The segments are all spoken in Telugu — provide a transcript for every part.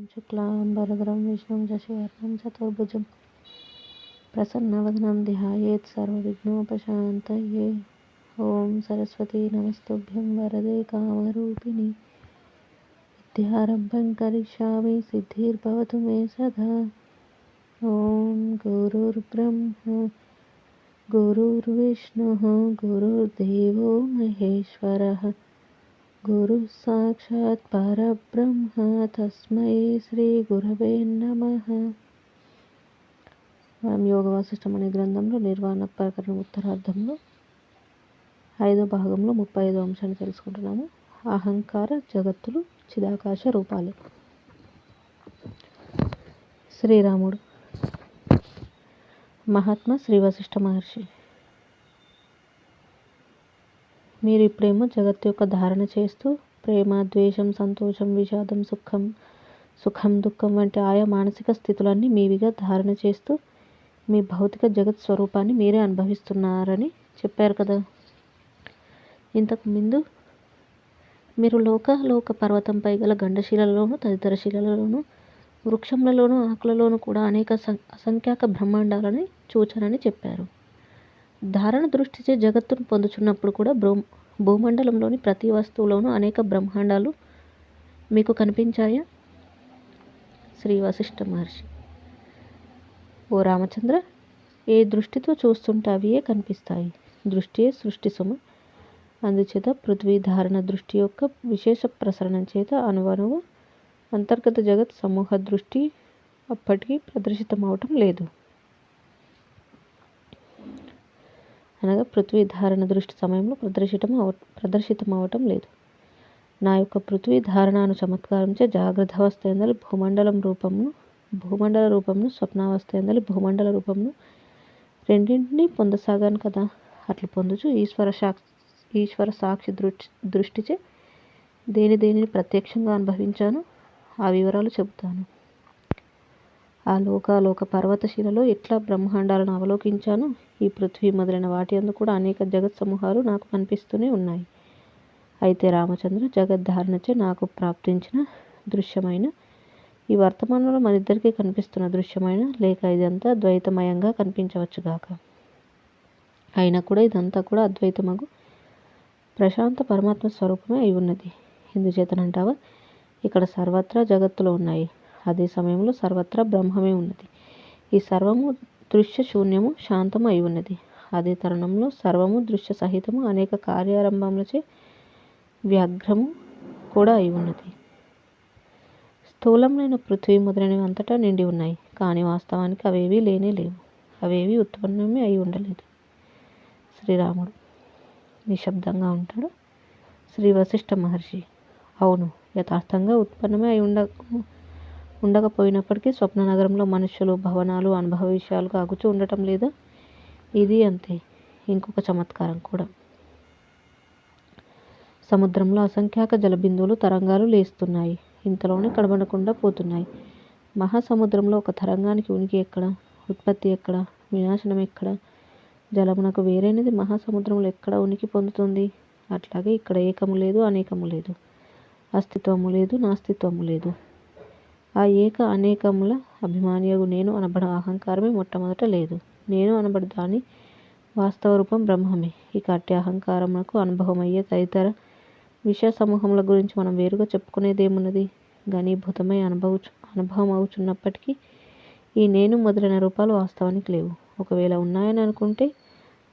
शुक्लांबरधरं विष्णुं शशिवर्णं चतुर्भुजं प्रसन्नवदनं ध्यायेत् सर्वविघ्नोपशान्तये। ॐ सरस्वती नमस्तुभ्यं वरदे कामरूपिणि विद्यारम्भं करिष्यामि सिद्धिर्भवतु मे सदा। ॐ गुरुर्ब्रह्मा गुरुर्विष्णुः गुरुर्देवो महेश्वरः गुरुः साक्षात् परब्रह्म तस्मै శ్రీగురవే నమః। మనం యోగ వాసిష్టం అనే గ్రంథంలో నిర్వాణ ప్రకరణం ఉత్తరార్ధంలో 5వ భాగంలో 35వ అంశాన్ని తెలుసుకుంటున్నాము. అహంకార జగత్తులు చిదాకాశ రూపాలు. శ్రీరాముడు. మహాత్మా శ్రీ వశిష్ఠ మహర్షి. మీరు ఇప్పుడేమో జగత్తు యొక్క ధారణ చేస్తూ ప్రేమ, ద్వేషం, సంతోషం, విషాదం, సుఖం, దుఃఖం వంటి ఆయా మానసిక స్థితులన్నీ మీవిగా ధారణ చేస్తూ మీ భౌతిక జగత్ స్వరూపాన్ని మీరే అనుభవిస్తున్నారని చెప్పారు కదా. ఇంతకు ముందు మీరు లోక పర్వతంపై గల గండశిలలోను తదితర శిలలలోను వృక్షములలోను ఆకులలోను కూడా అనేక అసంఖ్యాక బ్రహ్మాండాలని చూచనని చెప్పారు. ధారణ దృష్టిచే జగత్తును పొందుచున్నప్పుడు కూడా భూమండలంలోని ప్రతి వస్తువులోనూ అనేక బ్రహ్మాండాలు మీకు కనిపించాయా? శ్రీ వశిష్ఠ మహర్షి. ఓ రామచంద్ర, ఏ దృష్టితో చూస్తుంటే అవియే కనిపిస్తాయి. దృష్టియే సృష్టి సుమ. అందుచేత పృథ్వీ ధారణ దృష్టి యొక్క విశేష ప్రసరణం చేత అణువణువు అంతర్గత జగత్ సమూహ దృష్టి అప్పటికీ ప్రదర్శితమవటం లేదు. అనగా పృథ్వీ ధారణ దృష్టి సమయంలో ప్రదర్శితమవటం లేదు. నా యొక్క పృథ్వీ ధారణాను చమత్కారంచే జాగ్రత్త అవస్థ ఎందలి భూమండల రూపమును స్వప్నావస్థ ఎందలి భూమండల రూపమును రెండింటినీ పొందసాగాను కదా. అట్లు పొందుచు ఈశ్వర సాక్షి దృష్టిచే దేనిని ప్రత్యక్షంగా అనుభవించాను ఆ వివరాలు చెబుతాను. ఆ లోక పర్వతశిలలో ఎట్లా బ్రహ్మాండాలను అవలోకించాను. ఈ పృథ్వీ మొదలైన వాటి యందు కూడా అనేక జగత్ సమూహాలు నాకు కనిపిస్తూనే ఉన్నాయి. అయితే రామచంద్ర, జగద్ధారణచే నాకు ప్రాప్తించిన దృశ్యమైన ఈ వర్తమానంలో మనిద్దరికీ కనిపిస్తున్న దృశ్యమైన లేక ఇదంతా ద్వైతమయంగా కనిపించవచ్చుగాక. అయినా కూడా ఇదంతా కూడా అద్వైతమగు ప్రశాంత పరమాత్మ స్వరూపమే అయి ఉన్నది. ఎందుచేతనంటావా? ఇక్కడ సర్వత్రా జగత్తులో ఉన్నాయి. అదే సమయంలో సర్వత్రా బ్రహ్మమే ఉన్నది. ఈ సర్వము దృశ్య శూన్యము శాంతము అయి ఉన్నది. అదే తరుణంలో సర్వము దృశ్య సహితము అనేక కార్యారంభములచే వ్యాఘ్రము కూడా అయి ఉన్నది. స్థూలములైన పృథ్వీ మొదలైనవి అంతటా నిండి ఉన్నాయి. కానీ వాస్తవానికి అవేవీ లేనే లేవు. అవేవీ ఉత్పన్నమే అయి ఉండలేదు. శ్రీరాముడు నిశ్శబ్దంగా ఉంటాడు. శ్రీ వశిష్ఠ మహర్షి. అవును, యథార్థంగా ఉత్పన్నమే అయి ఉండకపోయినప్పటికీ స్వప్న నగరంలో మనుష్యులు, భవనాలు అనుభవ విషయాలుగా అగుచూ ఉండటం లేదా? ఇది అంతే. ఇంకొక చమత్కారం కూడా. సముద్రంలో అసంఖ్యాక జలబిందువులు తరంగాలు లేస్తున్నాయి. ఇంతలోనే కడబడకుండా పోతున్నాయి. మహాసముద్రంలో ఒక తరంగానికి ఉనికి ఎక్కడ? ఉత్పత్తి ఎక్కడ? వినాశనం ఎక్కడ? జలమునకు వేరైనది మహాసముద్రంలో ఎక్కడ ఉనికి పొందుతుంది? అట్లాగే ఇక్కడ ఏకము లేదు, అనేకము లేదు, అస్తిత్వము లేదు, నాస్తిత్వము లేదు. ఆ ఏక అనేకముల అభిమానియగు నేను అనబడు అహంకారమే మొట్టమొదట లేదు. నేను అనబడు దాని వాస్తవ రూపం బ్రహ్మమే. ఇక అట్టి అహంకారమునకు అనుభవమయ్యే తదితర విషయ సమూహముల గురించి మనం వేరుగా చెప్పుకునేదేమున్నది? ఘనీభూతమై అనుభవం అవుచున్నప్పటికీ ఈ నేను మొదలైన రూపాలు వాస్తవానికి లేవు. ఒకవేళ ఉన్నాయని అనుకుంటే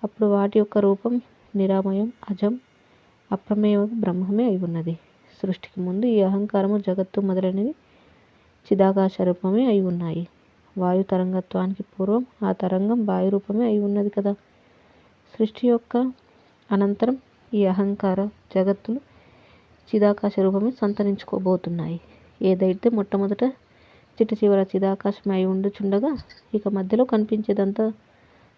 అప్పుడు వాటి యొక్క రూపం నిరామయం, అజం, అప్రమేయ బ్రహ్మమే అయి ఉన్నది. సృష్టికి ముందు ఈ అహంకారము, జగత్తు మొదలైనవి చిదాకాశ రూపమే అయి ఉన్నాయి. వాయు తరంగత్వానికి పూర్వం ఆ తరంగం వాయు రూపమే అయి ఉన్నది కదా. సృష్టి యొక్క అనంతరం ఈ అహంకార జగత్తులు చిదాకాశ రూపమే సంతరించుకోబోతున్నాయి. ఏదైతే మొట్టమొదట చిట్ట చివర చిదాకాశమే అయి ఉండుచుండగా ఇక మధ్యలో కనిపించేదంతా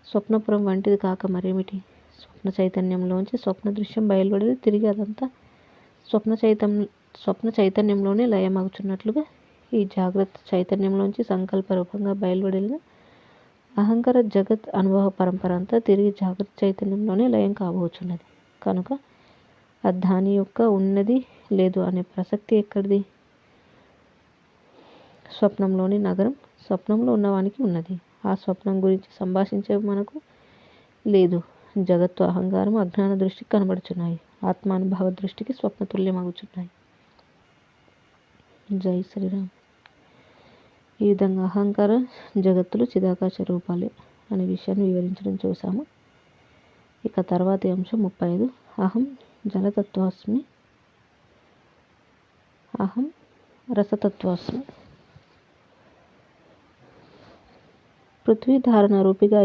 స్వప్నపురం వంటిది కాక మరేమిటి? స్వప్న చైతన్యంలోంచి స్వప్న దృశ్యం బయలుపడేది తిరిగి అదంతా స్వప్న చైతన్యంలోనే లయమగుచున్నట్లుగా ఈ జాగ్రత్త చైతన్యంలోంచి సంకల్ప రూపంగా బయలుపడిన అహంకార జగత్ అనుభవ పరంపర అంతా తిరిగి జాగ్రత్త చైతన్యంలోనే లయం కాబోచున్నది. కనుక దాని యొక్క ఉన్నది లేదు అనే ప్రసక్తి ఎక్కడిది? స్వప్నంలోని నగరం స్వప్నంలో ఉన్నవానికి ఉన్నది. ఆ స్వప్నం గురించి సంభాషించే మనకు లేదు. జగత్తు అహంకారం అజ్ఞాన దృష్టికి కనబడుచున్నాయి. ఆత్మానుభవ దృష్టికి స్వప్నతుల్యమగుచున్నాయి. జై శ్రీరామ్. ఈ విధంగా అహంకార జగత్తులు చిదాకాశ రూపాలే అనే విషయాన్ని వివరించడం చూసాము. ఇక తర్వాతి అంశం 35. అహం జలతత్వాస్మి, అహం రసతత్వాస్మి. పృథ్వీ ధారణ రూపిగా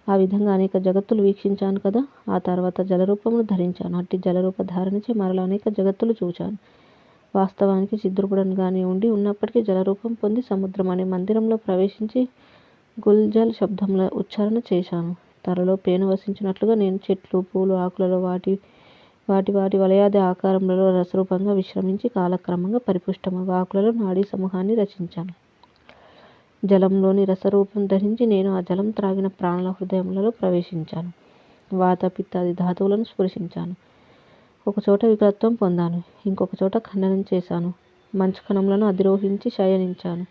ఆ విధంగా అనేక జగత్తులు వీక్షించాను కదా. ఆ తర్వాత జలరూపమును ధరించాను. అట్టి జలరూప ధారణచే మరలా అనేక జగత్తులు చూచాను. వాస్తవానికి చిద్రూపుడంగానే ఉండి ఉన్నప్పటికీ జలరూపం పొంది సముద్రం అనే మందిరంలో ప్రవేశించి గుల్జల్ శబ్దముల ఉచ్చారణ చేశాను. తరలో పేను వసించినట్లుగా నేను చెట్లు, పూలు, ఆకులలో వాటి వాటి వలయాది ఆకారములలో రసరూపంగా విశ్రమించి కాలక్రమంగా పరిపుష్టమగు ఆకులలో నాడీ సమూహాన్ని రచించాను. జలంలోని రసరూపం ధరించి నేను ఆ జలం త్రాగిన ప్రాణుల హృదయములలో ప్రవేశించాను. వాత పిత్తాది ధాతువులను స్పృశించాను. ఒకచోట వికలత్వం పొందాను, ఇంకొక చోట ఖండనం చేశాను. మంచుకణములను అధిరోహించి శయనించాను.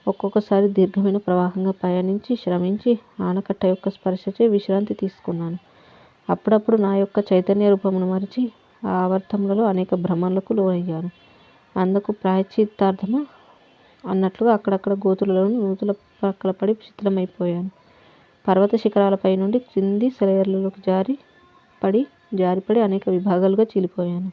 ఒక్కొక్కసారి దీర్ఘమైన ప్రవాహంగా పయనించి శ్రమించి ఆనకట్ట యొక్క స్పర్శచే విశ్రాంతి తీసుకున్నాను. అప్పుడప్పుడు నా యొక్క చైతన్య రూపమును మరిచి ఆ ఆవర్తములలో అనేక భ్రమలకు లోనయ్యాను. అందుకు ప్రాయశ్చిత్తార్థము అన్నట్లుగా అక్కడక్కడ గోతులలోని నూతుల ప్రక్కల పడి శిథిలమైపోయాను. పర్వత శిఖరాలపై నుండి క్రింది సెలయేర్లలోకి జారిపడి అనేక విభాగాలుగా చీలిపోయాను.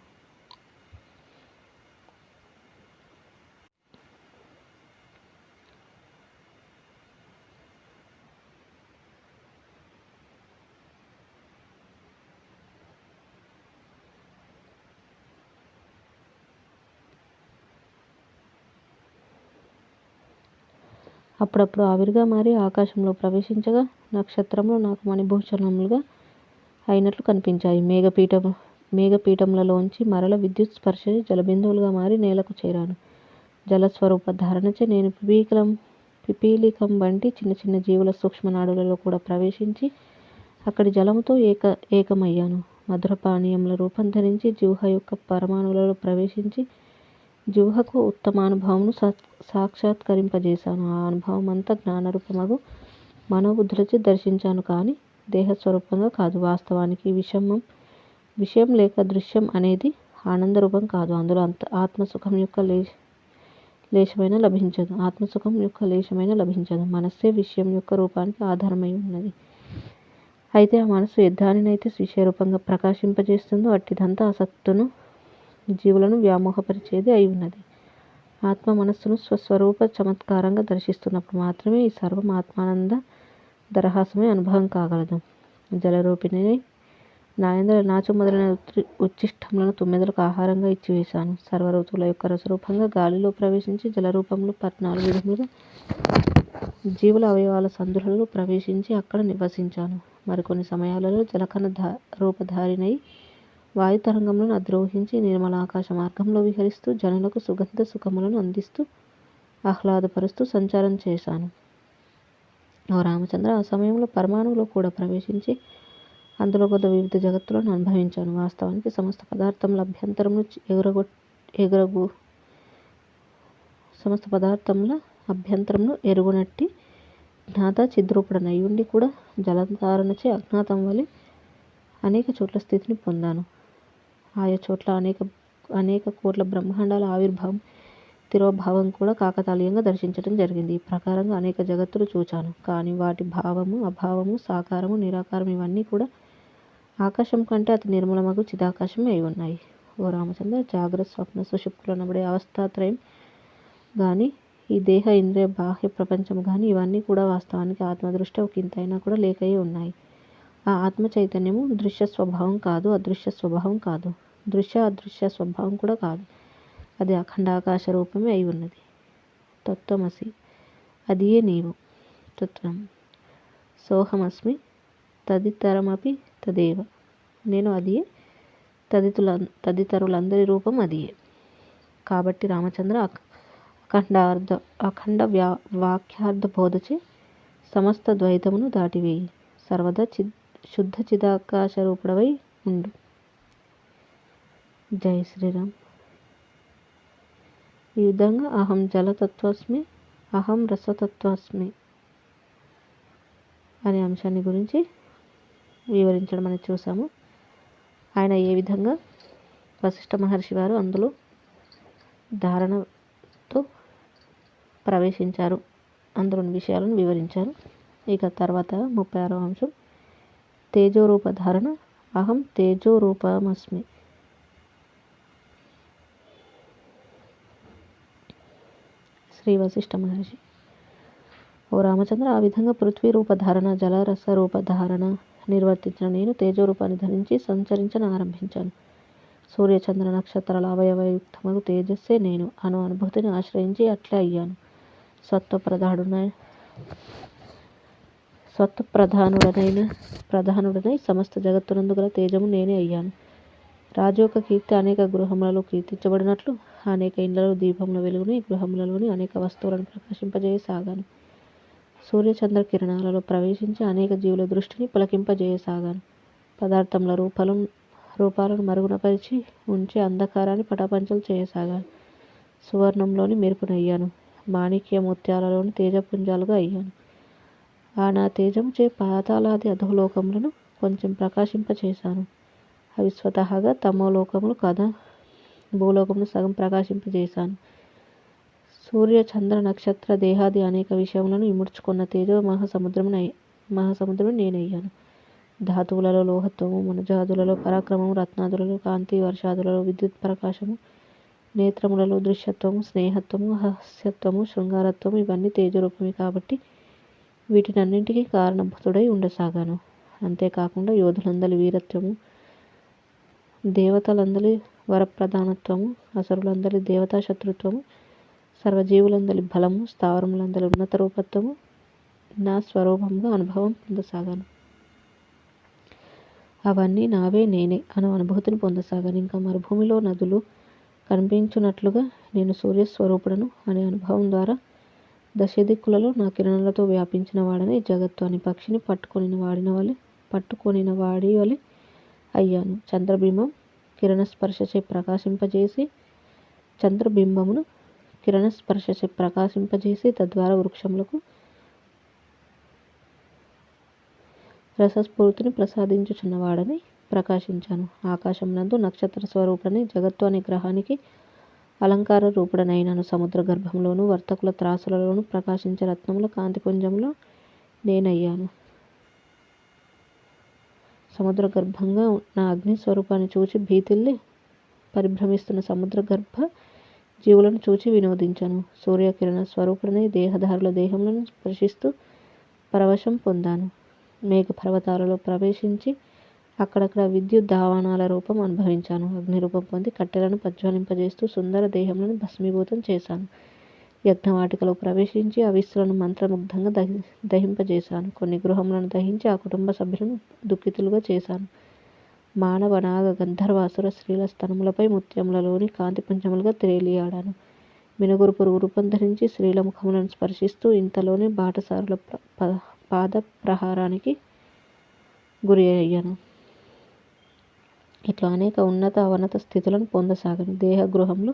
అప్పుడప్పుడు ఆవిరిగా మారి ఆకాశంలో ప్రవేశించగా నక్షత్రములు నాకు మణిభూషణములుగా అయినట్లు కనిపించాయి. మేఘపీఠములలోంచి మరల విద్యుత్ స్పర్శ జలబిందువులుగా మారి నేలకు చేరాను. జలస్వరూప ధారణచే నేను పిపీలికం వంటి చిన్న చిన్న జీవుల సూక్ష్మనాడులలో కూడా ప్రవేశించి అక్కడి జలముతో ఏకమయ్యాను. మధుర పానీయముల రూపం ధరించి జిహ్వ యొక్క పరమాణువులలో ప్రవేశించి జిహ్వకు ఉత్తమానుభవమును సాక్షాత్కరింపజేశాను. ఆ అనుభవం అంతా జ్ఞానరూపమగు మనోబుద్ధులచే దర్శించాను, కానీ దేహస్వరూపంగా కాదు. వాస్తవానికి విషయం లేక దృశ్యం అనేది ఆనందరూపం కాదు. అందులో ఆత్మసుఖం యొక్క లేశమైన లభించదు. మనస్సే విషయం యొక్క రూపానికి ఆధారమై ఉన్నది. అయితే ఆ మనస్సు దానినైతే విషయరూపంగా ప్రకాశింపజేస్తుందో అట్టిదంతా ఆసక్తును జీవులను వ్యామోహపరిచేది అయి ఉన్నది. ఆత్మ మనస్సును స్వస్వరూప చమత్కారంగా దర్శిస్తున్నప్పుడు మాత్రమే ఈ సర్వం ఆత్మానంద దరహాసమే అనుభవం కాగలదు. జలరూపిణి నాయందరి నాచు మొదలైన ఉచ్చిష్టములను తుమ్మెదలకు ఆహారంగా ఇచ్చివేశాను. సర్వఋతువుల యొక్క రసరూపంగా గాలిలో ప్రవేశించి జలరూపంలో 14 విధములుగా జీవుల అవయవాల సందులలో ప్రవేశించి అక్కడ నివసించాను. మరికొన్ని సమయాలలో జలకణ రూపధారినై వాయుతరంగములను అధిరోహించి నిర్మల ఆకాశ మార్గంలో విహరిస్తూ జనులకు సుగంధ సుఖములను అందిస్తూ ఆహ్లాదపరుస్తూ సంచారం చేశాను. ఓ రామచంద్ర, ఆ సమయంలో పరమాణువులో కూడా ప్రవేశించి అందులో కొద్ది వివిధ జగత్తులను అనుభవించాను. వాస్తవానికి సమస్త పదార్థముల అభ్యంతరమును ఎరుగునట్టి జ్ఞాత చిద్రూపుడనయ్యుండి కూడా జలధారణచే అజ్ఞాతం వలె అనేక చోట్ల స్థితిని పొందాను. ఆయా చోట్ల అనేక కోట్ల బ్రహ్మాండాల ఆవిర్భావం తిరోభావం కూడా కాకతాళీయంగా దర్శించడం జరిగింది. ఈ ప్రకారంగా అనేక జగత్తులు చూచాను, కానీ వాటి భావము, అభావము, సాకారము, నిరాకారం ఇవన్నీ కూడా ఆకాశం కంటే అతి నిర్మలమగు చిదాకాశమే అయి ఉన్నాయి. ఓ రామచంద్ర, జాగ్రత్త, స్వప్న, సుషుప్తులు అనబడే అవస్థాత్రయం కానీ ఈ దేహ ఇంద్రియ బాహ్య ప్రపంచం కానీ ఇవన్నీ కూడా వాస్తవానికి ఆత్మదృష్టి ఒక ఇంతైనా కూడా లేకయే ఉన్నాయి. ఆ ఆత్మ చైతన్యము దృశ్య స్వభావం కాదు, అదృశ్య స్వభావం కాదు, అదృశ్య స్వభావం కూడా కాదు. అది అఖండాకాశ రూపమే అయి ఉన్నది. తత్వమసి, అదియే నీవు. తత్వం సోహమస్మి తదితరమపి తదేవ. నేను అదియే, తదితరులందరి రూపం అదియే. కాబట్టి రామచంద్ర, అఖండ వాక్యార్థ బోధచే సమస్త ద్వైతమును దాటివేయి. సర్వదా శుద్ధ చిదాకాశ రూపుడవై ఉండు. జై శ్రీరామ్. ఈ విధంగా అహం జలతత్వస్మి, అహం రసతత్వస్మి అనే అంశాన్ని గురించి వివరించడం అనేది చూసాము. ఆయన ఏ విధంగా వశిష్ఠ మహర్షి వారు అందులో ధారణతో ప్రవేశించారు, అందులోని విషయాలను వివరించారు. ఇక తర్వాత 36వ అంశం తేజోరూప ధారణ. అహం తేజోరూపమస్మి. శ్రీ వశిష్ఠ మహర్షి: ఓ రామచంద్ర, ఆ విధంగా పృథ్వీ రూపధారణ, జలరస రూపధారణ నిర్వర్తించిన నేను తేజోరూపాన్ని ధరించి సంచరించను ఆరంభించాను. సూర్యచంద్ర నక్షత్రాల అవయవయుక్తమగు తేజస్సే నేను అను అనుభూతిని ఆశ్రయించి అట్లే అయ్యాను. ప్రధానుడనై సమస్త జగత్తునందు గల తేజము నేనే అయ్యాను. రాజు యొక్క కీర్తి అనేక గృహములలో కీర్తించబడినట్లు అనేక ఇండ్లలో దీపముల వెలుగుని గృహములలోని అనేక వస్తువులను ప్రకాశింపజేయసాగాను. సూర్యచంద్ర కిరణాలలో ప్రవేశించి అనేక జీవుల దృష్టిని పులకింపజేయసాగాను. పదార్థముల రూపాలను మరుగునపరిచి ఉంచి అంధకారాన్ని పటాపంచలు చేయసాగాను. సువర్ణంలోని మెరుపునయ్యాను. మాణిక్య ముత్యాలలోని తేజపుంజాలుగా అయ్యాను. ఆ నా తేజముచే పాతాళాది అధోలోకములను కొంచెం ప్రకాశింపచేశాను. అవి స్వతహాగా తమోలోకములు కదా. భూలోకమును సగం ప్రకాశింపజేశాను. సూర్య చంద్ర నక్షత్ర దేహాది అనేక విషయములను ఇముడ్చుకున్న తేజో మహాసముద్రము నేనయ్యాను. ధాతువులలో లోహత్వము, మనుజాదులలో పరాక్రమము, రత్నాదులలో కాంతి, వర్షాదులలో విద్యుత్ ప్రకాశము, నేత్రములలో దృశ్యత్వము, స్నేహత్వము, హాస్యత్వము, శృంగారత్వము ఇవన్నీ తేజరూపమే కాబట్టి వీటినన్నింటికీ కారణభూతుడై ఉండసాగాను. అంతేకాకుండా యోధులందలి వీరత్వము, దేవతలందలి వరప్రధానత్వము, అసురులందలి దేవతా శత్రుత్వము, సర్వజీవులందలి బలము, స్థావరములందలి ఉన్నత రూపత్వము నా స్వరూపంగా అనుభవం పొందసాగాను. అవన్నీ నావే నేనే అను అనుభూతిని పొందసాగాను. ఇంకా మరుభూమిలో నదులు కనిపించున్నట్లుగా నేను సూర్యస్వరూపుడను అనే అనుభవం ద్వారా దశదిక్కులలో నా కిరణాలతో వ్యాపించిన వాడనే జగత్తు అని పక్షిని పట్టుకొనిన వాడి వలె అయ్యాను. చంద్రబింబమును కిరణస్పర్శచే ప్రకాశింపజేసి తద్వారా వృక్షములకు రసస్ఫూర్తిని ప్రసాదించుచున్నవాడని ప్రకాశించాను. ఆకాశమునందు నక్షత్ర స్వరూపుడని జగత్తు అనే గ్రహానికి అలంకార రూపుడనైనాను. సముద్ర గర్భంలోను వర్తకుల త్రాసులలోను ప్రకాశించే రత్నముల కాంతిపుంజంలో నేనయ్యాను. సముద్ర గర్భంగా నా అగ్ని స్వరూపాన్ని చూచి భీతిల్లి పరిభ్రమిస్తున్న సముద్ర గర్భ జీవులను చూచి వినోదించాను. సూర్యకిరణ స్వరూపుడనై దేహధారుల దేహములను స్పర్శిస్తూ పరవశం పొందాను. మేఘ పర్వతాలలో ప్రవేశించి అక్కడక్కడ విద్యుత్ దావానాల రూపం అనుభవించాను. అగ్ని రూపం పొంది కట్టెలను ప్రజ్వలింపజేస్తూ సుందర దేహములను భస్మీభూతం చేశాను. యజ్ఞవాటికలో ప్రవేశించి అవిస్సులను మంత్రముగ్ధంగా దహింపజేశాను. కొన్ని గృహములను దహించి ఆ కుటుంబ సభ్యులను దుఃఖితులుగా చేశాను. మానవ, నాగ, గంధర్వ, అసుర స్త్రీల స్తనములపై ముత్యములలోని కాంతిపుంజములుగా తేలియాడాను. మినుగురు పురుగు రూపం ధరించి స్త్రీల ముఖములను స్పర్శిస్తూ ఇంతలోనే బాటసారుల పాద ప్రహారానికి గురి అయ్యాను. ఇట్లా అనేక ఉన్నత అవనత స్థితులను పొందసాగాను. దేహ గృహములు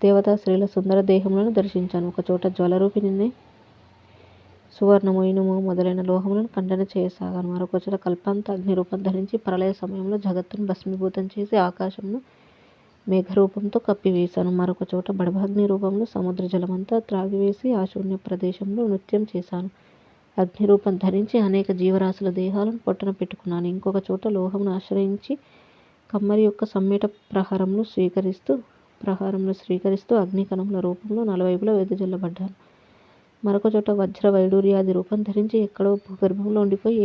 దేవతా స్త్రీల సుందర దేహములను దర్శించాను. ఒకచోట జ్వలరూపిణి సువర్ణము, ఇనుము మొదలైన లోహములను ఖండన చేయసాగాను. మరొక చోట కల్పాంత అగ్ని రూపం ధరించి ప్రళయ సమయంలో జగత్తును భస్మీభూతం చేసి ఆకాశమును మేఘరూపంతో కప్పివేశాను. మరొక చోట బడభాగ్ని రూపంలో సముద్ర జలమంతా త్రాగివేసి ఆ శూన్య ప్రదేశంలో నృత్యం చేశాను. అగ్ని రూపం ధరించి అనేక జీవరాశుల దేహాలను పొట్టన పెట్టుకున్నాను. ఇంకొక చోట లోహమును ఆశ్రయించి కమ్మరి యొక్క సమ్మెట ప్రహారములు స్వీకరిస్తూ అగ్నికణముల రూపంలో నలువైపులా వెదజల్లబడ్డాను. మరొక చోట వజ్ర వైడూర్యాది రూపం ధరించి ఎక్కడో భూగర్భంలో ఉండిపోయి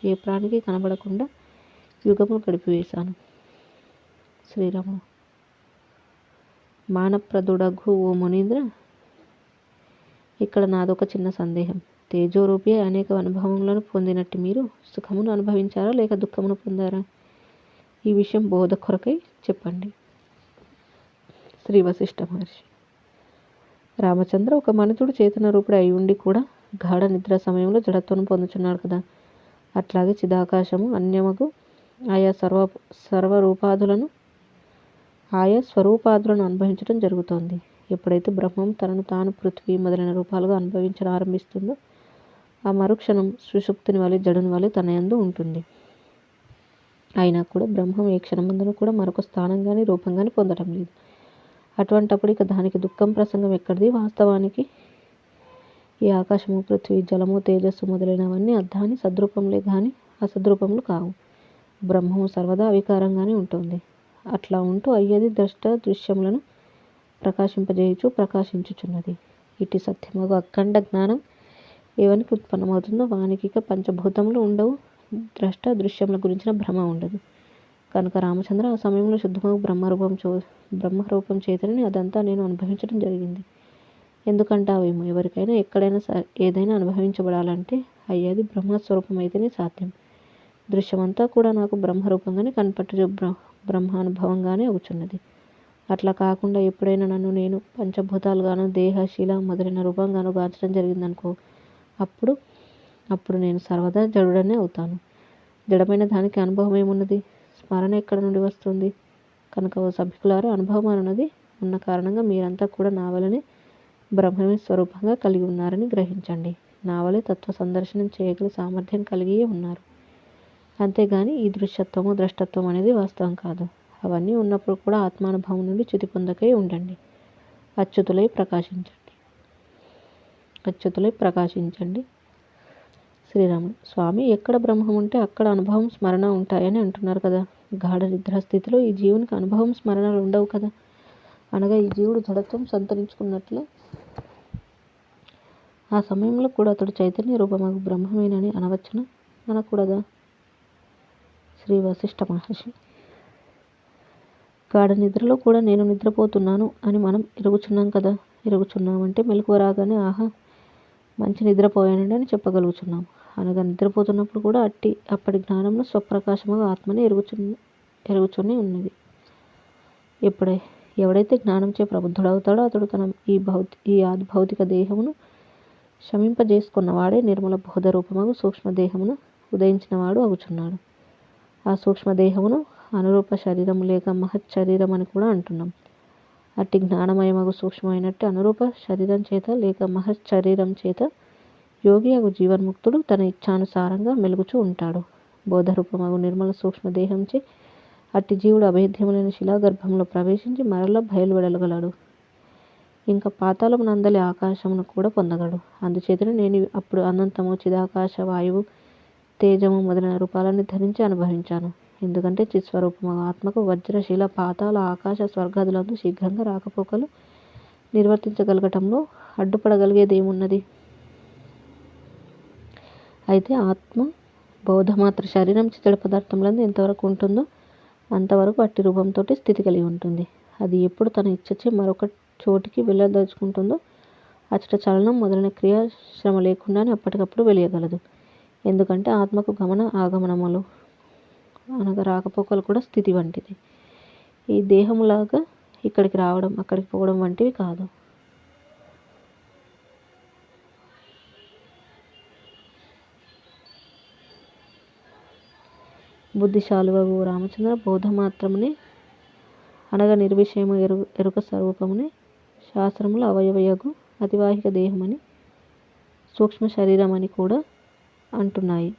ఏ ప్రాణికి కనబడకుండా యుగములు గడిపివేశాను. శ్రీరాముడు: మానప్రదుడగు ఓ మునీంద్ర, ఇక్కడ నాదొక చిన్న సందేహం. తేజోరూపి అనేక అనుభవములను పొందినట్టు మీరు సుఖమును అనుభవించారా లేక దుఃఖమును పొందారా? ఈ విషయం బోధ కొరకై చెప్పండి. శ్రీ వశిష్ఠ మహర్షి: రామచంద్ర, ఒక మనుషుడు చేతన రూపుడు అయి ఉండి కూడా గాఢ నిద్ర సమయంలో జడత్వం పొందుచున్నాడు కదా. అట్లాగే చిదాకాశము అన్యమగు ఆయా సర్వరూపాదులను ఆయా స్వరూపాదులను అనుభవించడం జరుగుతోంది. ఎప్పుడైతే బ్రహ్మం తనను తాను పృథ్వీ మొదలైన రూపాలుగా అనుభవించడం ఆరంభిస్తుందో ఆ మరుక్షణం సుషుప్తిని వలె జడుని వలె తన యందు ఉంటుంది. అయినా కూడా బ్రహ్మం ఏ క్షణమందున కూడా మరొక స్థానం కానీ రూపం కానీ పొందడం లేదు. అటువంటప్పుడు ఇక దానికి దుఃఖం ప్రసంగం ఎక్కడిది? వాస్తవానికి ఈ ఆకాశము, పృథ్వీ, జలము, తేజస్సు మొదలైనవన్నీ అద్దాని సద్రూపంలే కానీ అసద్రూపములు కావు. బ్రహ్మము సర్వదా అవికారంగానే ఉంటుంది. అట్లా ఉంటూ అయ్యేది ద్రష్ట దృశ్యములను ప్రకాశింపజేయుచు ప్రకాశించుచున్నది. ఇటు సత్యమగు అఖండ జ్ఞానం ఎవనికి ఉత్పన్నమవుతుందో వానికి ఇక పంచభూతములు ఉండవు, ద్రష్ట దృశ్యముల గురించిన భ్రమ ఉండదు. కనుక రామచంద్ర ఆ సమయంలో శుద్ధమగు బ్రహ్మరూపం చేతని అదంతా నేను అనుభవించడం జరిగింది. ఎందుకంటావేమో, ఎవరికైనా ఎక్కడైనా ఏదైనా అనుభవించబడాలంటే అయ్యేది బ్రహ్మస్వరూపం అయితేనే సాధ్యం. దృశ్యమంతా కూడా నాకు బ్రహ్మరూపంగానే కనపట్టు బ్రహ్మానుభవంగానే అవుచున్నది. అట్లా కాకుండా ఎప్పుడైనా నన్ను నేను పంచభూతాలుగాను దేహ శిల మొదలైన రూపంగాను గాంచడం జరిగిందనుకో, అప్పుడు నేను సర్వదా జడుడనే అవుతాను. జడమైన దానికి అనుభవం ఏమున్నది? స్మరణ ఎక్కడ నుండి వస్తుంది? కనుక ఓ సభికులారా, అనుభవం అన్నది ఉన్న కారణంగా మీరంతా కూడా నా వలనే బ్రహ్మమే స్వరూపంగా కలిగి ఉన్నారని గ్రహించండి. నా వలె తత్వ సందర్శనం చేయగల సామర్థ్యం కలిగియే ఉన్నారు. అంతేగాని ఈ దృశ్యత్వము ద్రష్టత్వం అనేది వాస్తవం కాదు. అవన్నీ ఉన్నప్పుడు కూడా ఆత్మానుభవం నుండి చ్యుతి పొందకై ఉండండి. అచ్యుతులై ప్రకాశించండి. శ్రీరాముడు: స్వామి, ఎక్కడ బ్రహ్మం ఉంటే అక్కడ అనుభవం స్మరణ ఉంటాయని అంటున్నారు కదా. గాఢ నిద్రాస్థితిలో ఈ జీవునికి అనుభవం స్మరణలు ఉండవు కదా. అనగా ఈ జీవుడు జడత్వం సంతరించుకున్నట్లే ఆ సమయంలో కూడా అతడు చైతన్య రూపమగు బ్రహ్మమేనని అనవచ్చునా, అనకూడదా? శ్రీ వశిష్ఠ మహర్షి: గాఢ నిద్రలో కూడా నేను నిద్రపోతున్నాను అని మనం ఎరుగుచున్నాం కదా. ఎరుగుచున్నామంటే మెలకువ రాగానే ఆహా, మంచి నిద్రపోయానండి అని చెప్పగలుగుతున్నాం. అనగా నిద్రపోతున్నప్పుడు కూడా అప్పటి జ్ఞానంలో స్వప్రకాశముగా ఆత్మని ఎరుగుచునే ఉన్నది. ఎవడైతే జ్ఞానంచే ప్రబుద్ధుడవుతాడో అతడు తన ఈ ఆది భౌతిక దేహమును శమింపజేసుకున్నవాడే నిర్మల బోధ రూపమగు సూక్ష్మదేహమును ఉదయించినవాడు అవుచున్నాడు. ఆ సూక్ష్మదేహమును అనురూప శరీరము లేక మహత్ శరీరం అని కూడా అంటున్నాం. అట్టి జ్ఞానమయమగు సూక్ష్మమైనట్టు అనురూప శరీరం చేత లేక మహత్ శరీరం చేత యోగి అగు జీవన్ముక్తుడు తన ఇచ్ఛానుసారంగా మెలుగుచూ ఉంటాడు. బోధరూపమగు నిర్మల సూక్ష్మదేహంచే అట్టి జీవుడు అభేద్యములైన శిలాగర్భంలో ప్రవేశించి మరలా బయలువెడలగలడు. ఇంకా పాతాళమునందలి ఆకాశమును కూడా పొందగలడు. అందుచేతనే నేను అప్పుడు అనంతము, చిదాకాశ, వాయువు, తేజము మొదలైన రూపాలన్నీ ధరించి అనుభవించాను. ఎందుకంటే చిత్స్వరూపమగు ఆత్మకు వజ్రశిల, పాతాళ, ఆకాశ, స్వర్గాదులందు శీఘ్రంగా రాకపోకలు నిర్వర్తించగలగటంలో అడ్డుపడగలిగేదేమున్నది? అయితే ఆత్మ బౌద్ధమాత్ర శరీరం జడ పదార్థములందు ఎంతవరకు ఉంటుందో అంతవరకు అట్టి రూపంతో స్థితి కలిగి ఉంటుంది. అది ఎప్పుడు తన ఇచ్చచే మరొక చోటికి వెళ్ళదలుచుకుంటుందో అచ్చట చలనం మొదలైన క్రియాశ్రమ లేకుండానే అప్పటికప్పుడు వెలియగలదు. ఎందుకంటే ఆత్మకు గమన ఆగమనములు అనగా రాకపోకలు కూడా స్థితి వంటిది. ఈ దేహములాగా ఇక్కడికి రావడం అక్కడికి పోవడం వంటివి కాదు. బుద్ధిశాలువగు రామచంద్ర, బోధమాత్రమునే అనగా నిర్విషయము ఎరుక స్వరూపమునే శాస్త్రములు అవయవయగు అతివాహిక దేహమని సూక్ష్మ శరీరం అని కూడా అంటున్నాయి.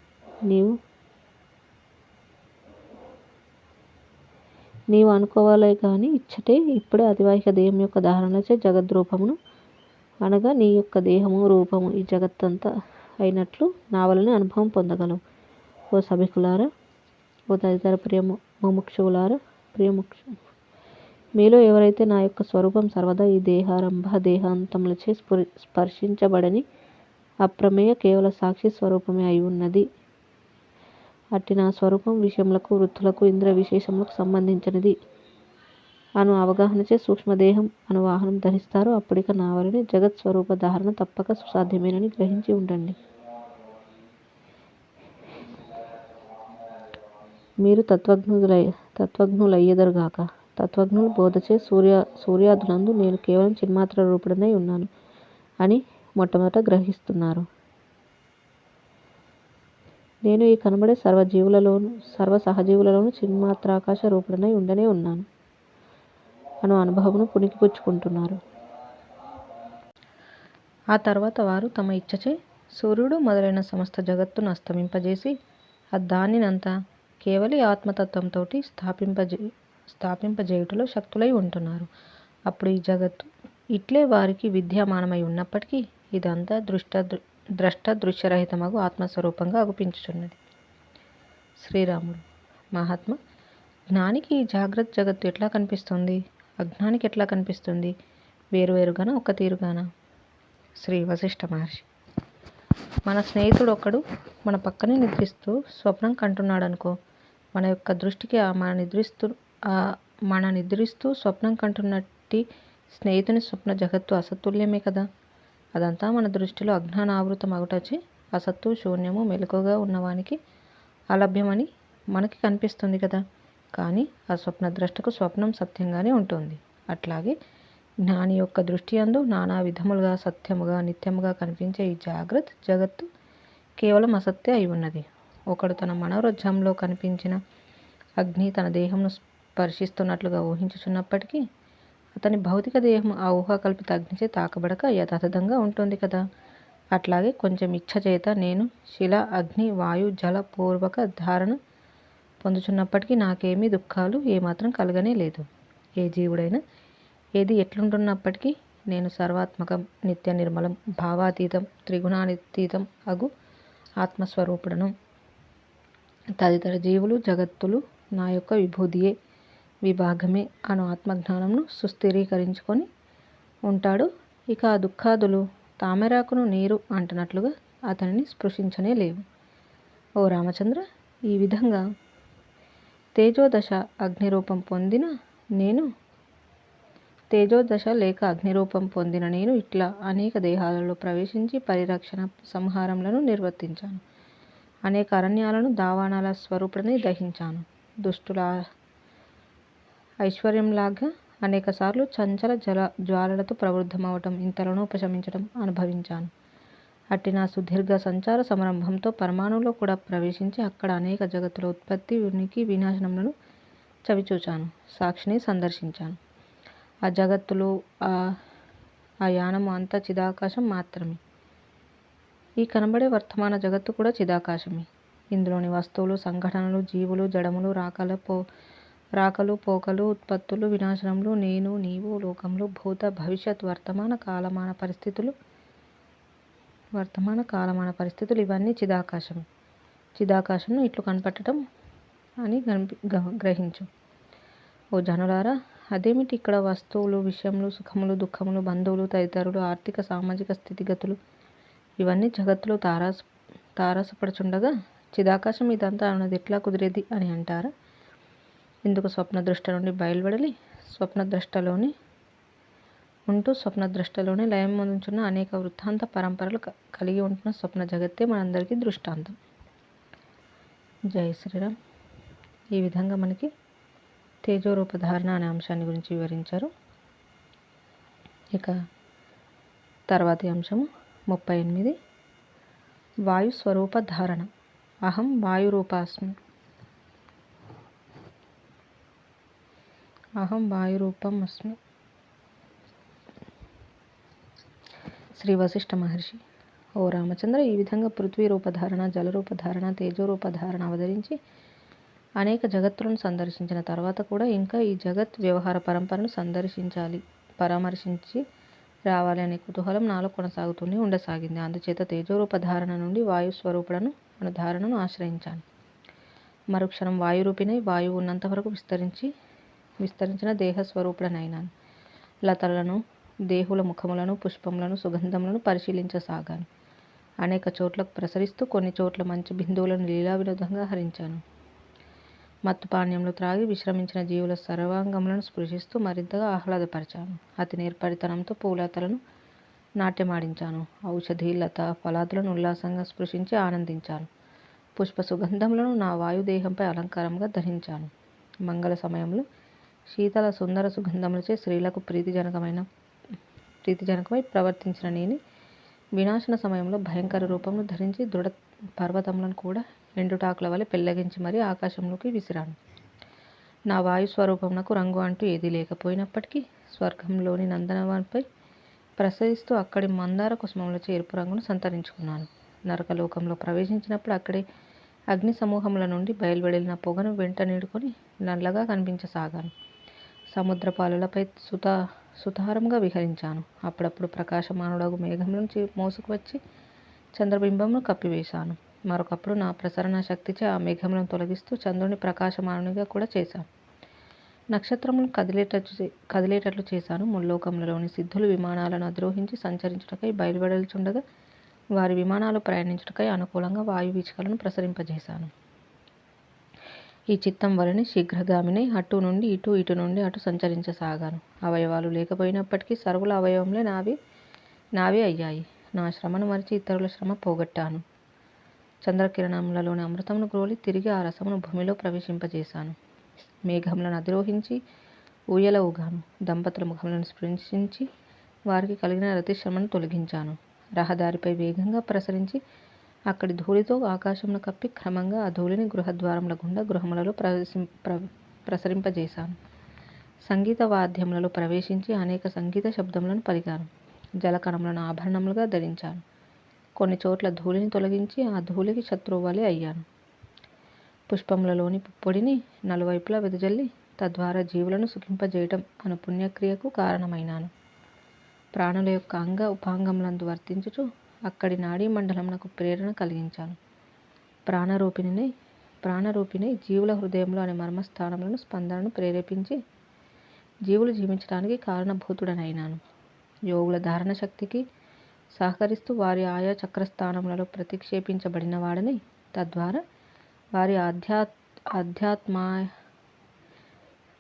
నీవు అనుకోవాలే కానీ ఇచ్చటే ఇప్పుడే అతివాహిక దేహం యొక్క ధారణచే జగద్రూపమును అనగా నీ యొక్క దేహము రూపము ఈ జగత్తంతా అయినట్లు నా వలనే అనుభవం పొందగలవు. ఓ సభికులారా, ఓ తదితర ముముక్షువులారా, మీలో ఎవరైతే నా యొక్క స్వరూపం సర్వదా ఈ దేహారంభ దేహాంతములచే స్పర్శించబడని అప్రమేయ కేవల సాక్షి స్వరూపమే అయి ఉన్నది, అట్టి నా స్వరూపం విషయములకు, వృత్తులకు, ఇంద్రియ విశేషములకు సంబంధించినది అను అవగాహనచే సూక్ష్మదేహం అను వాహనం ధరిస్తారో అప్పుడిక నా వలనే జగత్ స్వరూప ధారణ తప్పక సుసాధ్యమేనని గ్రహించి ఉండండి. మీరు తత్వజ్ఞులయ్యెదరుగాక. తత్వజ్ఞులు బోధచే సూర్యాదులందు నేను కేవలం చిన్మాత్ర రూపుడనై ఉన్నాను అని మొట్టమొదట గ్రహిస్తున్నారు. నేను ఈ కనబడే సర్వ సహజీవులలోనూ చిన్మాత్రాకాశ రూపుడనై ఉండనే ఉన్నాను. అను అనుభవమును పుణికిపుచ్చుకుంటున్నారు. ఆ తర్వాత వారు తమ ఇచ్చచే సూర్యుడు మొదలైన సమస్త జగత్తును అస్తమింపజేసి దానినంతా కేవలి ఆత్మతత్వంతో స్థాపింపజేయుటలో శక్తులై ఉంటున్నారు. అప్పుడు ఈ జగత్తు ఇట్లే వారికి విద్యమానమై ఉన్నప్పటికీ ఇదంతా ద్రష్ట దృశ్యరహితమగు ఆత్మస్వరూపంగా అగుపించుచున్నది. శ్రీరాముడు: మహాత్మ, జ్ఞానికి ఈ జాగ్రత్త జగత్తు ఎట్లా కనిపిస్తుంది? అజ్ఞానికి ఎట్లా కనిపిస్తుంది? వేరువేరుగానా, ఒక్క తీరుగానా? శ్రీ వశిష్ఠ మహర్షి: మన స్నేహితుడు ఒక్కడు మన పక్కనే నిద్రిస్తూ స్వప్నం కంటున్నాడనుకో. మన యొక్క దృష్టికి మన నిద్రిస్తూ స్వప్నం కంటున్నట్టి స్నేహితుని స్వప్న జగత్తు అసతుల్యమే కదా. అదంతా మన దృష్టిలో అజ్ఞానావృతం అగుటచే అసత్తు, శూన్యము, మెలకుగా ఉన్నవానికి అలభ్యమని మనకి కనిపిస్తుంది కదా. కానీ ఆ స్వప్న ద్రష్టకు స్వప్నం సత్యంగానే ఉంటుంది. అట్లాగే జ్ఞాని యొక్క దృష్టి యందు నానా విధములుగా సత్యముగా నిత్యముగా కనిపించే ఈ జాగ్రత్త జగత్తు కేవలం అసత్య అయి ఉన్నది. ఒకడు తన మనోరజ్యంలో కనిపించిన అగ్ని తన దేహంను స్పర్శిస్తున్నట్లుగా ఊహించుచున్నప్పటికీ అతని భౌతిక దేహం ఆ ఊహాకల్పిత అగ్నిచే తాకబడక యథాతథంగా ఉంటుంది కదా. అట్లాగే కొంచెం ఇచ్ఛ చేత నేను శిల, అగ్ని, వాయు, జల పూర్వక ధారణ పొందుచున్నప్పటికీ నాకేమీ దుఃఖాలు ఏమాత్రం కలగనే లేదు. ఏ జీవుడైనా ఏది ఎట్లుంటున్నప్పటికీ నేను సర్వాత్మకం, నిత్య నిర్మలం, భావాతీతం, త్రిగుణాతీతం అగు ఆత్మస్వరూపుడను. తదితర జీవులు జగత్తులు నా యొక్క విభూతియే, విభాగమే అను ఆత్మజ్ఞానంను సుస్థిరీకరించుకొని ఉంటాడు. ఇక ఆ దుఃఖాదులు తామెరాకును నీరు అంటున్నట్లుగా అతనిని స్పృశించనే లేవు. ఓ రామచంద్ర, ఈ విధంగా తేజోదశ లేక అగ్నిరూపం పొందిన నేను ఇట్లా అనేక దేహాలలో ప్రవేశించి పరిరక్షణ సంహారములను నిర్వర్తించాను. అనేక అరణ్యాలను దావానాల స్వరూపుడని దహించాను. దుష్టుల ఐశ్వర్యంలాగా అనేకసార్లు చంచల జ్వాలలతో ప్రవృద్ధమవటం, ఇంతలోనూ ఉపశమించడం అనుభవించాను. అట్టి నా సుదీర్ఘ సంచార సమారంభంతో పరమాణువులో కూడా ప్రవేశించి అక్కడ అనేక జగత్తుల ఉత్పత్తి, ఉనికి, వినాశనములను చవిచూచాను. సాక్షిని సందర్శించాను. ఆ జగత్తులు, ఆ యానము అంతా చిదాకాశం మాత్రమే. ఈ కనబడే వర్తమాన జగత్తు కూడా చిదాకాశమే. ఇందులోని వస్తువులు, సంఘటనలు, జీవులు, జడములు, రాకలు పోకలు, ఉత్పత్తులు, వినాశనములు, నేను, నీవు, లోకములు, భూత భవిష్యత్ వర్తమాన కాలమాన పరిస్థితులు ఇవన్నీ చిదాకాశమే. చిదాకాశంను ఇట్లు కనపట్టడం అని గ్రహించు. ఓ జనులారా, అదేమిటి ఇక్కడ వస్తువులు, విషయములు, సుఖములు, దుఃఖములు, బంధువులు, తదితరులు, ఆర్థిక సామాజిక స్థితిగతులు ఇవన్నీ జగత్తులో తారసపడుచుండగా చిదాకాశం ఇదంతా అన్నది ఎట్లా కుదిరేది అని అంటారా? ఇందుకు స్వప్నదృష్ట నుండి బయలువెడలి స్వప్నద్రష్టలోనే ఉంటూ స్వప్నద్రష్టలోనే లయం పొందుచున్న అనేక వృత్తాంత పరంపరలు కలిగి ఉంటున్న స్వప్న జగత్తే మనందరికీ దృష్టాంతం. జై శ్రీరామ్. ఈ విధంగా మనకి తేజోరూపధారణ అనే అంశాన్ని గురించి వివరించారు. ఇక తర్వాతి అంశము 38. వాయు స్వరూప ధారణ. అహం వాయురూపాస్మి. అహం వాయురూపం అస్మి. శ్రీ వశిష్ఠ మహర్షి: ఓ రామచంద్ర, ఈ విధంగా పృథ్వీ రూపధారణ, జలరూపధారణ, తేజోరూపధారణ అవతరించి అనేక జగత్తులను సందర్శించిన తర్వాత కూడా ఇంకా ఈ జగత్ వ్యవహార పరంపరను పరామర్శించి రావాలి అనే కుతూహలం నాలో కొనసాగుతూనే ఉండసాగింది. అందుచేత తేజోరూపధారణ నుండి వాయుస్వరూపుడను అను ధారణను ఆశ్రయించాను. మరుక్షణం వాయురూపిణై వాయువు ఉన్నంత వరకు విస్తరించిన దేహస్వరూపుడనైనాను. లతలను, దేహుల ముఖములను, పుష్పములను, సుగంధములను పరిశీలించసాగాను. అనేక చోట్లకు ప్రసరిస్తూ కొన్ని చోట్ల మంచి బిందువులను లీలా వినోదంగా హరించాను. మత్తుపానీయములు త్రాగి విశ్రమించిన జీవుల సర్వాంగములను స్పృశిస్తూ మరింతగా ఆహ్లాదపరిచాను. అతి నేర్పరితనంతో పూలతలను నాట్యమాడించాను. ఔషధి, లత, ఫలాదులను ఉల్లాసంగా స్పృశించి ఆనందించాను. పుష్ప సుగంధములను నా వాయుదేహంపై అలంకారంగా ధరించాను. మంగళ సమయంలో శీతల సుందర సుగంధములచే స్త్రీలకు ప్రీతిజనకమై ప్రవర్తించిన నేను వినాశన సమయంలో భయంకర రూపమును ధరించి దృఢ పర్వతములను కూడా ఎండుటాకుల వలె పెళ్లగించి మరీ ఆకాశంలోకి విసిరాను. నా వాయు స్వరూపమునకు రంగు అంటూ ఏదీ లేకపోయినప్పటికీ స్వర్గంలోని నందనవనంపై ప్రసరిస్తూ అక్కడి మందార కుసుమములచే ఎరుపు రంగును సంతరించుకున్నాను. నరకలోకంలో ప్రవేశించినప్పుడు అక్కడే అగ్ని సమూహముల నుండి బయలువెడలిన పొగను వెంట నీడుకొని నల్లగా కనిపించసాగాను. సముద్రపాలలపై సుతారంగా విహరించాను. అప్పుడప్పుడు ప్రకాశమానుడగు మేఘములను మోసుకువచ్చి చంద్రబింబమును కప్పివేశాను. మరొకప్పుడు నా ప్రసరణ శక్తిచే ఆ మేఘములను తొలగిస్తూ చంద్రుని ప్రకాశమానునిగా కూడా చేశాను. నక్షత్రములను కదిలేటట్లు చేశాను. ముల్లోకములలోని సిద్ధులు విమానాలను అధిరోహించి సంచరించుటకై బయలువెడల్చుండగా వారి విమానాలు ప్రయాణించుటకై అనుకూలంగా వాయు వీచికలను ప్రసరింపజేశాను. ఈ చిత్తం వలనే శీఘ్రగామినై అటు నుండి ఇటు, ఇటు నుండి అటు సంచరించసాగాను. అవయవాలు లేకపోయినప్పటికీ సర్వుల అవయవములే నావే అయ్యాయి. నా శ్రమను మరిచి ఇతరుల శ్రమ పోగొట్టాను. చంద్రకిరణములలోని అమృతమును గ్రోలి తిరిగి ఆ రసమును భూమిలో ప్రవేశింపజేశాను. మేఘములను అధిరోహించి ఊయల ఊగాను. దంపతుల ముఖములను స్పృశించి వారికి కలిగిన రతిశ్రమను తొలగించాను. రహదారిపై వేగంగా ప్రసరించి అక్కడి ధూళితో ఆకాశమును కప్పి క్రమంగా ఆ ధూళిని గృహద్వారముల గుండా గృహములలో ప్రసరింపజేశాను. సంగీత వాద్యములలో ప్రవేశించి అనేక సంగీత శబ్దములను పలికాను. జలకణములను ఆభరణములుగా ధరించాను. కొన్ని చోట్ల ధూళిని తొలగించి ఆ ధూళికి శత్రువు వలె అయ్యాను. పుష్పములలోని పుప్పొడిని నలువైపులా వెదజల్లి తద్వారా జీవులను సుఖింపజేయటం అను పుణ్యక్రియకు కారణమైనాను. ప్రాణుల యొక్క అంగ ఉపాంగములందు వర్తించుచు అక్కడి నాడీ మండలమునకు ప్రేరణ కలిగించాను. ప్రాణరూపిణై జీవుల హృదయంలో అనే మర్మస్థానములను స్పందనను ప్రేరేపించి జీవులు జీవించడానికి కారణభూతుడనైనాను. యోగుల ధారణ శక్తికి సహకరిస్తూ వారి ఆయా చక్రస్థానములలో ప్రతిక్షేపించబడిన వాడని తద్వారా వారి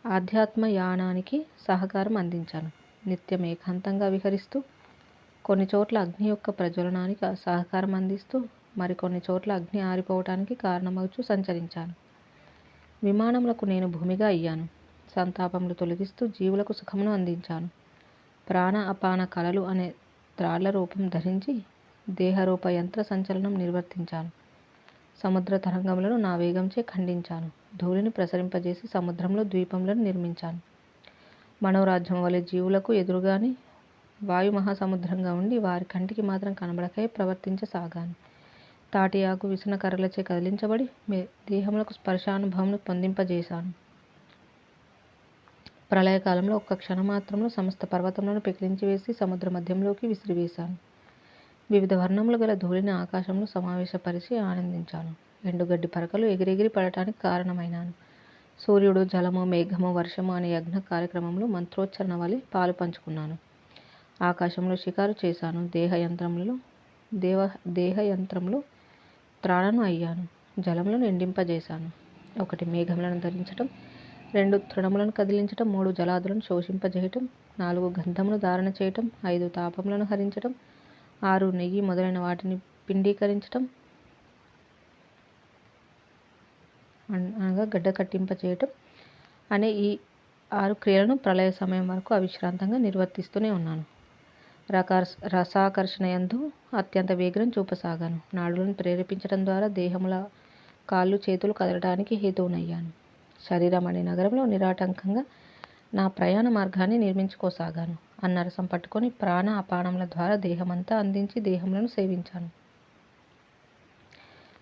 ఆధ్యాత్మయానానికి సహకారం అందించాను. నిత్యం ఏకాంతంగా విహరిస్తూ కొన్ని చోట్ల అగ్ని యొక్క ప్రజ్వలనానికి సహకారం అందిస్తూ మరికొన్ని చోట్ల అగ్ని ఆరిపోవటానికి కారణమవుచూ సంచరించాను. విమానములకు నేను భూమిగా అయ్యాను. సంతాపములు తొలగిస్తూ జీవులకు సుఖమును అందించాను. ప్రాణ అపాన కళలు అనే త్రాళ్ల రూపం ధరించి దేహరూప యంత్ర సంచలనం నిర్వర్తించాను. సముద్ర తరంగములను నా వేగంచే ఖండించాను. ధూళిని ప్రసరింపజేసి సముద్రంలో ద్వీపములను నిర్మించాను. మనోరాజ్యం వలె జీవులకు ఎదురుగానే వాయు మహాసముద్రంగా ఉండి వారి కంటికి మాత్రం కనబడకై ప్రవర్తించసాగాను. తాటి ఆకు విసన కర్రలచే కదిలించబడి దేహములకు స్పర్శానుభవమును పొందింపజేశాను. ప్రళయకాలంలో ఒక్క క్షణమాత్రంలో సమస్త పర్వతములను పెకిలించి వేసి సముద్ర మధ్యంలోకి విసిరివేశాను. వివిధ వర్ణములు గల ధూళిని ఆకాశంలో సమావేశపరిచి ఆనందించాను. ఎండుగడ్డి పరకలు ఎగిరెగిరి పడటానికి కారణమైనాను. సూర్యుడు, జలము, మేఘము, వర్షము అనే యజ్ఞ కార్యక్రమంలో మంత్రోచ్చరణ వలె పాలు పంచుకున్నాను. ఆకాశంలో షికారు చేశాను. దేహయంత్రంలో త్రాణను అయ్యాను. జలములను ఎండింపజేశాను. 1 మేఘములను ధరించటం, 2 తృణములను కదిలించటం, 3 జలాదులను శోషింపజేయటం, 4 గంధమును ధారణ చేయటం, 5 తాపములను హరించటం, 6 నెయ్యి మొదలైన వాటిని పిండీకరించటం అనగా గడ్డ కట్టింపచేయటం అనే ఈ 6 క్రియలను ప్రళయ సమయం వరకు అవిశ్రాంతంగా నిర్వర్తిస్తూనే ఉన్నాను. రసాకర్షణయందు అత్యంత వేగం చూపసాగాను. నాడులను ప్రేరేపించడం ద్వారా దేహముల కాళ్ళు చేతులు కదలడానికి హేతువునయ్యాను. శరీరం అనే నగరంలో నిరాటంకంగా నా ప్రయాణ మార్గాన్ని నిర్మించుకోసాగాను. అన్నరసం పట్టుకొని ప్రాణ అపానముల ద్వారా దేహమంతా అందించి దేహములను సేవించాను.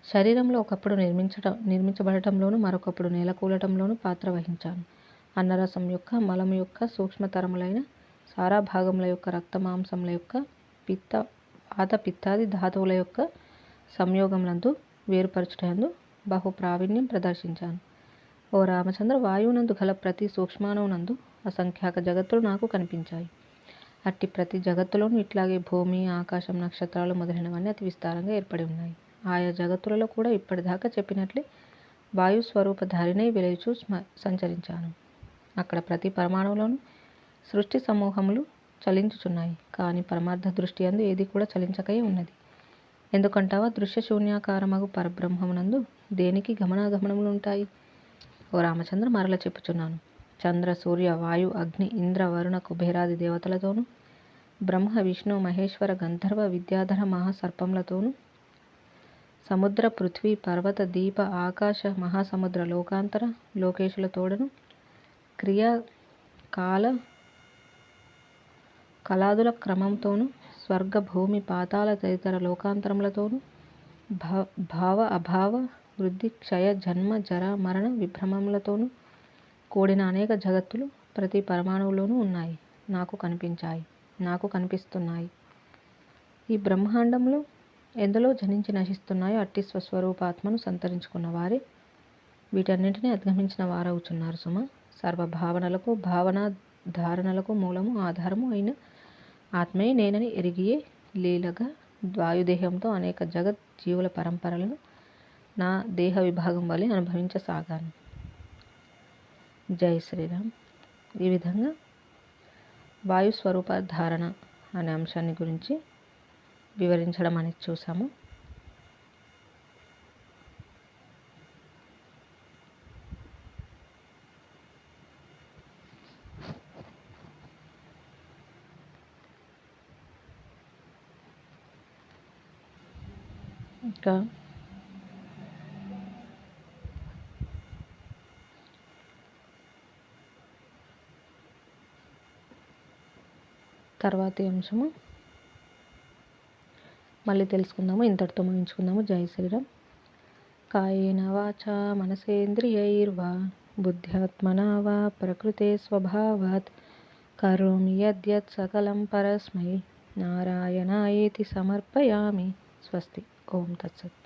శరీరంలో ఒకప్పుడు నిర్మించబడటంలోను మరొకప్పుడు నేలకూలటంలోను పాత్ర వహించాను. అన్నరసం యొక్క మలము యొక్క సూక్ష్మతరములైన సారాభాగముల యొక్క రక్తమాంసముల యొక్క వాత పిత్తాది ధాతువుల యొక్క సంయోగములందు వేరుపరచుటయందు బహు ప్రావీణ్యం ప్రదర్శించాను. ఓ రామచంద్ర, వాయువునందు గల ప్రతి సూక్ష్మాణువునందు అసంఖ్యాక జగత్తులు నాకు కనిపించాయి. అట్టి ప్రతి జగత్తులోనూ ఇట్లాగే భూమి, ఆకాశం, నక్షత్రాలు మొదలైనవన్నీ అతి విస్తారంగా ఏర్పడి ఉన్నాయి. ఆయా జగత్తులలో కూడా ఇప్పటిదాకా చెప్పినట్లే వాయు స్వరూపధారినై వెలుచూ సంచరించాను. అక్కడ ప్రతి పరమాణువులోనూ సృష్టి సమూహములు చలించుచున్నాయి. కానీ పరమార్థ దృష్టి యందు ఏది కూడా చలించకయే ఉన్నది. ఎందుకంటావా? దృశ్య శూన్యాకారమగు పరబ్రహ్మమునందు దేనికి గమనాగమనములు ఉంటాయి? ఓ రామచంద్ర, మరల చెప్పుచున్నాను. చంద్ర, సూర్య, వాయు, అగ్ని, ఇంద్ర, వరుణ, కుబేరాది దేవతలతోనూ బ్రహ్మ, విష్ణు, మహేశ్వర, గంధర్వ, విద్యాధర మహాసర్పములతోనూ సముద్ర, పృథ్వీ, పర్వత, దీప, ఆకాశ, మహాసముద్ర, లోకాంతర, లోకేశుల తోడను క్రియ కాల కళాదుల క్రమంతోనూ స్వర్గ భూమి పాతాళ తదితర లోకాంతరములతోనూ భావ అభావ వృద్ధి క్షయ జన్మ జర మరణ విభ్రమములతోనూ కూడిన అనేక జగత్తులు ప్రతి పరమాణువులోనూ ఉన్నాయి, నాకు కనిపించాయి, నాకు కనిపిస్తున్నాయి. ఈ బ్రహ్మాండంలో ఎందులో జనించి నశిస్తున్నాయో అట్టి స్వస్వరూపాత్మను సంతరించుకున్న వారే వీటన్నింటినీ అధిగమించిన వారవుచున్నారు సుమ. సర్వభావనలకు భావనా ధారణలకు మూలము ఆధారము అయిన ఆత్మయే నేనని ఎరిగియే లీలగా వాయుదేహంతో అనేక జగత్ జీవుల పరంపరలను నా దేహ విభాగం వలె అనుభవించసాగాను. జై శ్రీరామ్. ఈ విధంగా వాయుస్వరూప ధారణ అనే అంశాన్ని గురించి వివరించడం అనేది చూసాము. ఇంకా తర్వాతి అంశము మళ్ళీ తెలుసుకుందాము. ఇంతటితో ముగించుకుందాము. జై శ్రీరామ్. కాయేన వాచా మనసేంద్రియైర్వా బుద్ధ్యాత్మనా వా ప్రకృతే స్వభావాత్ కరోమి యద్యత్ సకలం పరస్మై నారాయణాయేతి సమర్పయామి. స్వస్తి. ఓం తత్సత్.